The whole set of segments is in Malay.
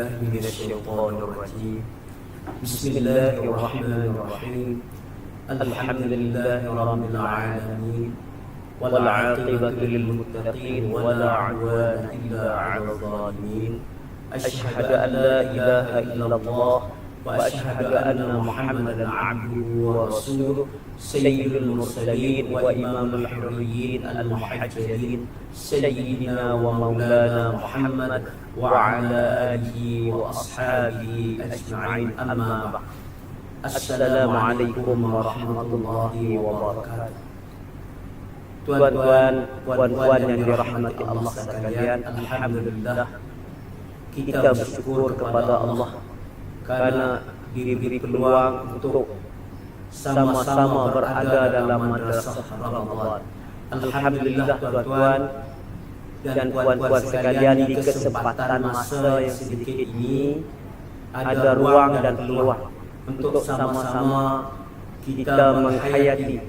بالله من الشيطان الرجيم. بسم الله الرحمن الرحيم. الحمد لله رب العالمين والعاقبة للمتقين ولا عدوان إلا على الظالمين. أشهد أن لا إله إلا الله وأشهد أن محمدا عبده ورسوله سيد المرسلين وإمام الحريين المحجلين سيدنا ومولانا محمد وعلى آله وأصحابه أجمعين. أما بعد. السلام عليكم warahmatullahi wabarakatuh. Tuan-tuan, puan-puan yang dirahmati Allah sekalian, alhamdulillah kita bersyukur kepada Allah karena diberi peluang untuk sama-sama berada dalam madrasah Ramadan. Alhamdulillah tuan-tuan dan puan-puan sekalian, di kesempatan masa yang sedikit ini ada ruang dan peluang untuk sama-sama kita menghayati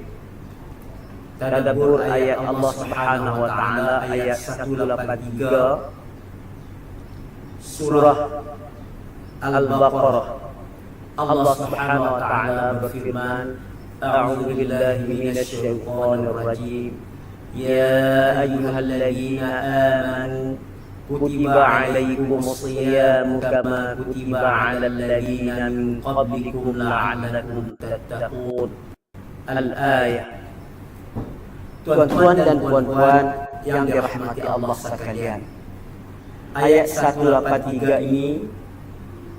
tadabbur ayat Allah Subhanahu wa taala, ayat 183 surah Al-Baqarah. Allah Subhanahu wa taala berfirman, A'udzu billahi minasy syaithanir rajim. Ya ayyuhalladzina amanu kutiba 'alaikumus shiyamu kama kutiba 'alal ladzina min qablikum la'allakum tattaqun. Al-ayah. Tuan-tuan dan puan-puan yang dirahmati Allah sekalian, ayat 183 ini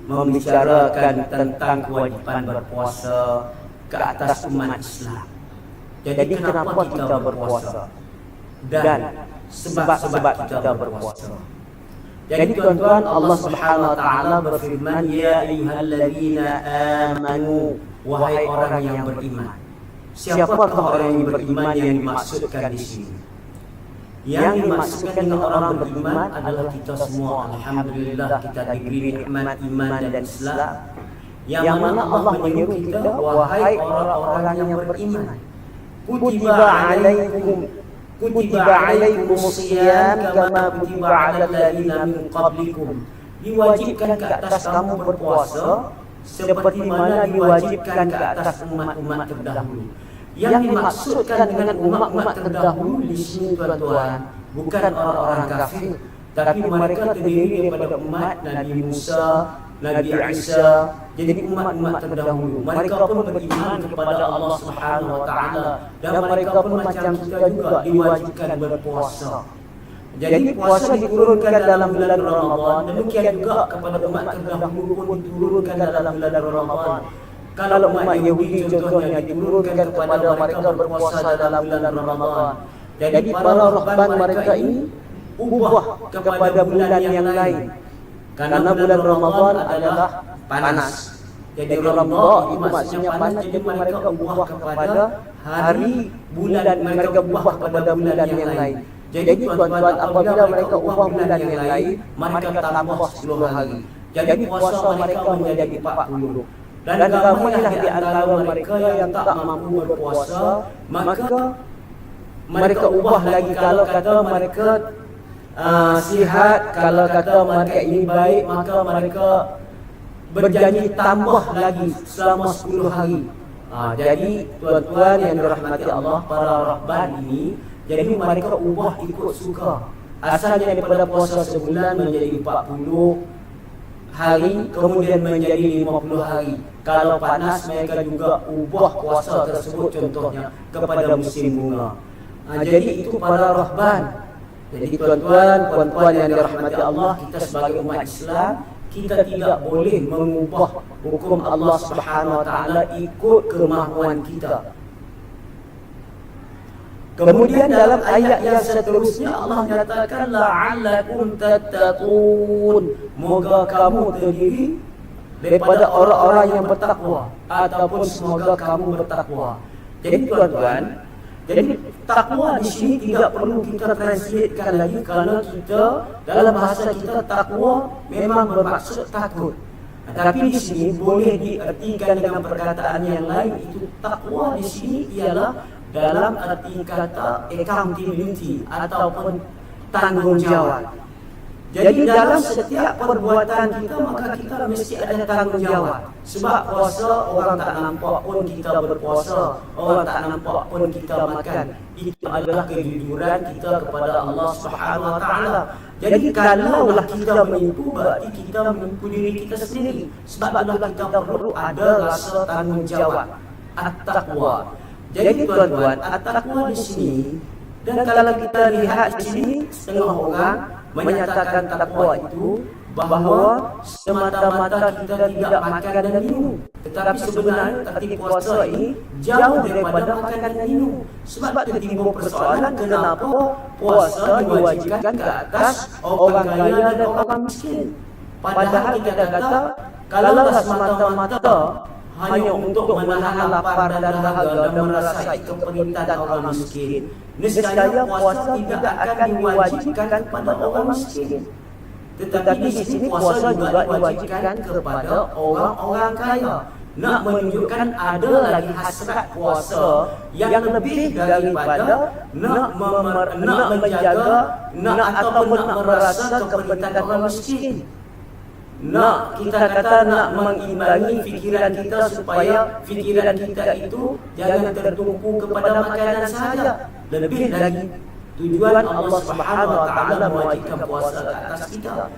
membicarakan tentang kewajiban berpuasa ke atas umat Islam. Jadi kenapa kita berpuasa dan sebab-sebab kita berpuasa. Jadi tuan-tuan, Allah Subhanahu wa taala berfirman, ya ayyuhalladzina amanu, wahai orang yang beriman. Siapakah orang yang beriman yang dimaksudkan di sini? Yang dimaksudkan dengan orang beriman adalah kita semua. Alhamdulillah kita diberi nikmat iman dan Islam, yang mana Allah menyuruh kita, wahai orang-orang yang beriman, kutiba alaikumus shiyam kama kutiba alal ladzina min qablikum. Diwajibkan ke atas kamu berpuasa seperti mana diwajibkan ke atas umat-umat terdahulu. Yang dimaksudkan dengan umat-umat terdahulu di sini tuan-tuan bukan orang-orang kafir, tapi mereka terdiri daripada umat Nabi Musa, Nabi Isa. Jadi umat-umat terdahulu mereka pun beriman kepada Allah Subhanahu wa taala, dan mereka pun macam kita juga diwajibkan berpuasa. Jadi puasa diturunkan dalam bulan Ramadan, demikian juga kepada umat terdahulu pun diturunkan dalam bulan Ramadan. Kalau umat Yahudi contohnya diturunkan kepada mereka berpuasa dalam bulan Ramadan. Jadi para rahban mereka ini ubah kepada bulan yang lain, karena bulan Ramadan adalah panas. Jadi Ramadan itu maksudnya panas, jadi mereka ubah kepada hari bulan, mereka ubah kepada bulan yang lain. Jadi tuan-tuan, apabila mereka ubah bulan yang lain, mereka tambah 10 hari. Jadi puasa mereka menjadi 40. Dan ramailah di antara mereka yang tak mampu berpuasa, maka mereka ubah lagi. Kalau kata mereka sihat, kalau kata mereka ini baik, maka mereka berjanji tambah lagi selama 10 hari. Jadi tuan-tuan yang dirahmati Allah, para rahban ini, jadi mereka ubah ikut suka. Asalnya daripada puasa sebulan menjadi 40 hari, kemudian menjadi 50 hari. Kalau panas mereka juga ubah puasa tersebut contohnya kepada musim bunga. Jadi itu para rahban. Jadi tuan-tuan, puan-puan yang dirahmati Allah, kita sebagai umat Islam, kita tidak boleh mengubah hukum Allah Subhanahu wa taala ikut kemahuan kita. Kemudian dalam ayat yang seterusnya Allah nyatakan la'allakum tattaqun, moga kamu terdiri daripada orang-orang yang bertakwa, ataupun semoga kamu bertakwa. Jadi tuan-tuan, jadi takwa di sini tidak perlu kita translatekan lagi, kerana kita dalam bahasa kita takwa memang bermaksud takut. Tapi di sini boleh diartikan dengan perkataan yang lain. Itu takwa di sini ialah dalam arti kata accountability ataupun tanggungjawab. Jadi dalam setiap perbuatan kita maka kita mesti ada tanggungjawab. Sebab puasa orang tak nampak pun kita berpuasa, orang tak nampak pun kita makan. Itu adalah kejujuran kita kepada Allah Subhanahu Wa Taala. Jadi kalaulah kita menipu, berarti kita menipu diri kita sendiri. Sebab itulah kita perlu ada rasa tanggungjawab. At-taqwa. Jadi tuan-tuan, at-taqwa di sini, dan kalau kita lihat di sini setengah orang menyatakan takwa itu bahawa semata-mata kita tidak makan dan minum. Tetapi sebenarnya arti puasa ini jauh daripada makan dan minum. Sebab itu timbul persoalan kenapa puasa diwajibkan ke atas orang kaya dan orang miskin. Padahal kita kata kalaulah semata-mata hanya untuk menahan lapar dan dahaga dan merasai keperitan orang miskin, nescaya puasa tidak akan diwajibkan kepada orang miskin. Tetapi di sini puasa juga diwajibkan kepada orang-orang kaya. Nak menunjukkan ada lagi hasrat puasa yang lebih daripada nak menjaga, ataupun nak merasa keperitan orang miskin. Kita kata nak mengimbangi fikiran kita supaya fikiran kita itu jangan tertumpu kepada makanan saja. Lebih lagi tujuan Allah Subhanahu Wa Taala mewajibkan puasa ke atas kita.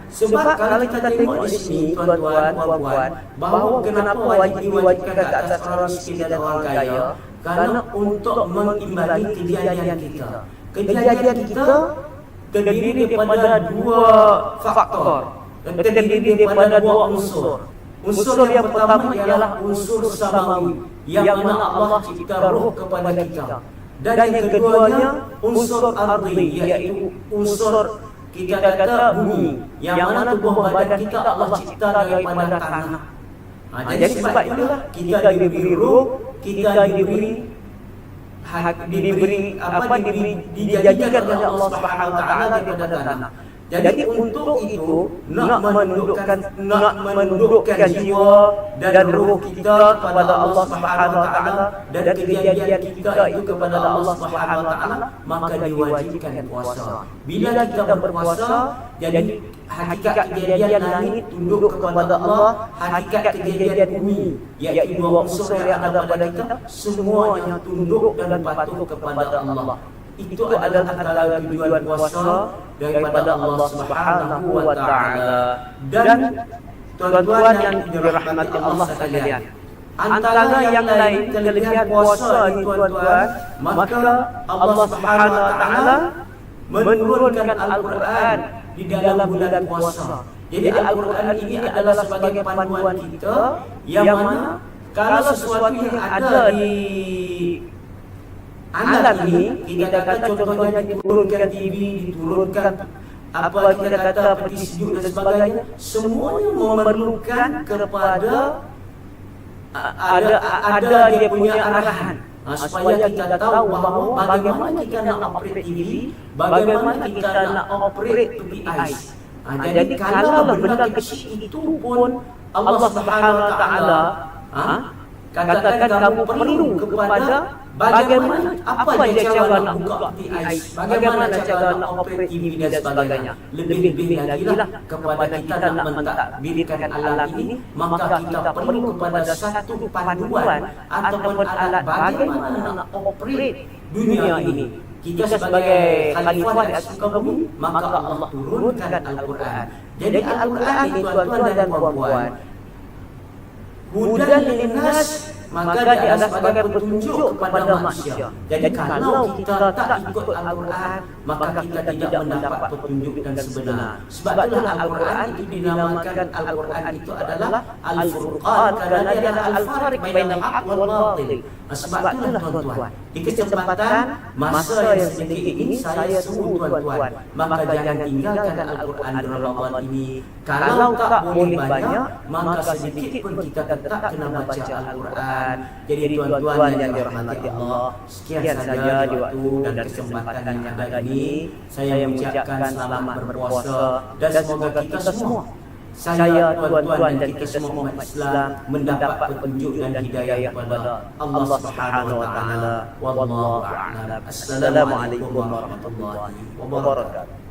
Sebab kalau kita tengok di sini tuan-tuan, puan-puan, bahawa kenapa diwajibkan ke atas orang miskin dan orang kaya? Karena untuk mengimbangi kejayaan kita. Kejayaan kita terdiri daripada dua faktor. Terdiri daripada dua unsur. Unsur yang pertama ialah unsur samawi, yang mana Allah cipta roh kepada kita. Dan yang keduanya unsur ardi, iaitu unsur kita kata bumi, yang mana tubuh badan kita Allah cipta daripada tanah. Jadi sebab itulah kita diberi roh, kita dijadikan oleh Allah Subhanahu Wa Taala daripada tanah. Jadi untuk itu nak menundukkan jiwa dan ruh kita kepada Allah Subhanahu Wa Taala dan kejadian kita itu kepada Allah Subhanahu Wa Taala, maka diwajibkan puasa. Bila kita berpuasa, jadi hakikat kejadian langit tunduk kepada Allah, hakikat kejadian bumi, iaitu dua unsur yang ada pada kita, semuanya tunduk dan patuh kepada Allah. Itu adalah antara tujuan puasa daripada Allah Subhanahu Wa Taala. Dan tuan-tuan yang dirahmati Allah sekalian, antara yang lain kelebihan puasa ini tuan-tuan, maka Allah Subhanahu Wa Taala menurunkan Al-Quran di dalam bulan puasa. Jadi Al-Quran ini adalah sebagai panduan kita, yang mana kalau sesuatu yang ada di alam ini, kita kata contohnya diturunkan TV, diturunkan apa kita kata peti sejuk dan sebagainya, semuanya memerlukan kepada ada dia punya arahan, supaya kita tahu bahawa bagaimana kita nak operate TV, bagaimana kita nak operate PPI. Jadi kalau benda kecil itu pun Allah Subhanahu Wa Taala katakan kamu perlu kepada bagaimana, apa dia cara nak buka PPI, bagaimana cara nak operate TV dan sebagainya. Lebih-lebih lagi lah kepada kita nak mentadbirkan alam ini, maka kita perlu kepada satu panduan ataupun alat bagaimana nak operate dunia ini. Kita sebagai khalifah di atas muka bumi, maka Allah turunkan Al-Quran. Jadi Al-Quran ini tuan-tuan dan puan-puan, hudan linnas, maka dia adalah sebagai petunjuk kepada manusia. Jadi kalau kita tak ikut Al-Quran, maka kita tidak mendapat petunjuk yang sebenar. Sebab itulah Al-Quran itu dinamakan Al-Quran itu adalah Al-Furqan, kerana dia adalah Al-Fariq bainal haq wal batil. Sebab itulah tuan-tuan, di kesempatan masa yang sedikit ini saya suruh tuan-tuan, maka jangan tinggalkan Al-Quran di Ramadan ini. Kalau tak boleh banyak, maka sedikit pun kita tetap kena baca Al-Quran. Jadi tuan-tuan yang dirahmati Allah, sekian saja di waktu dan kesempatan yang ada ini. Saya mengucapkan selamat berpuasa dan semoga kita semua, saya, tuan-tuan dan kita semua umat Islam, mendapat petunjuk dan hidayah kepada Allah Subhanahu Wa Taala. Wallahu a'lam. Assalamualaikum warahmatullahi wabarakatuh.